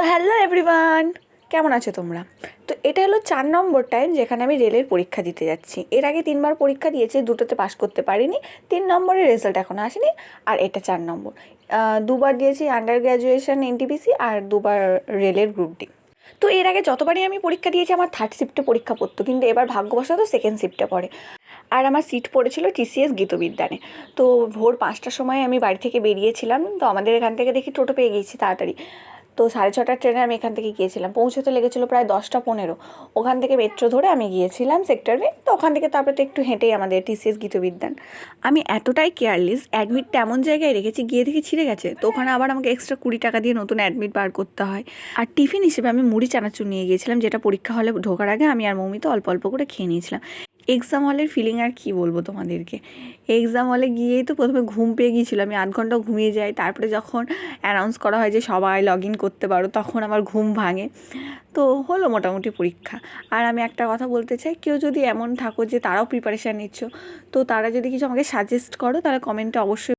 Hello everyone, কেমন আছো তোমরা? তো এটা হলো 4 নম্বর টাইম যেখানে আমি রেলের পরীক্ষা দিতে যাচ্ছি। এর আগে 3বার পরীক্ষা দিয়েছি, দুটোতে পাস করতে পারিনি। 3 নম্বরের রেজাল্ট এখনও আসেনি, আর এটা 4 নম্বর। 2বার দিয়েছি আন্ডার গ্র্যাজুয়েশন এনটিপিসি, আর 2বার রেলের গ্রুপ ডি। তো এর আগে যতবারই আমি পরীক্ষা দিয়েছি আমার থার্ড শিফটে পরীক্ষা পড়তো, কিন্তু এবার ভাগ্যবশত সেকেন্ড শিফটে পড়ে। আর আমার সিট পড়েছিল টিসিএস গীতবিজ্ঞানে। তো ভোর 5টার সময় আমি বাড়ি থেকে বেরিয়েছিলাম, তো আমাদের এখান থেকে দেখি টোটো পেয়ে গিয়েছি তাড়াতাড়ি। তো 6:30টার ট্রেনে আমি এখান থেকে গিয়েছিলাম, পৌঁছতে লেগেছিলো প্রায় 10টা 15। ওখান থেকে মেট্রো ধরে আমি গিয়েছিলাম সেক্টরে। তো ওখান থেকে তারপরে তো একটু হেঁটেই আমাদের টিসিএস গীতবিজ্ঞান। আমি এতটাই কেয়ারলেস, অ্যাডমিটটা এমন জায়গায় রেখেছি, গিয়ে দেখি ছিঁড়ে গেছে। তো ওখানে আবার আমাকে এক্সট্রা 20 টাকা দিয়ে নতুন অ্যাডমিট বার করতে হয়। আর টিফিন হিসেবে আমি মুড়ি চানাচুর নিয়ে গিয়েছিলাম, যেটা পরীক্ষা হলে ঢোকার আগে আমি আর মৌমি তো অল্প অল্প করে খেয়ে নিয়েছিলাম। এক্সাম হলের ফিলিং আর কী বলবো তোমাদেরকে। এক্সাম হলে গিয়েই তো প্রথমে ঘুম পেয়ে গিয়েছিলো, আমি আধ ঘন্টা ঘুমিয়ে যাই। তারপরে যখন অ্যানাউন্স করা হয় যে সবাই লগ ইন করতে পারো, তখন আমার ঘুম ভাঙে। তো হলো মোটামুটি পরীক্ষা। আর আমি একটা কথা বলতে চাই, কেউ যদি এমন থাকো যে তারাও প্রিপারেশান নিচ্ছ, তো তারা যদি কিছু আমাকে সাজেস্ট করো, তাহলে কমেন্টে অবশ্যই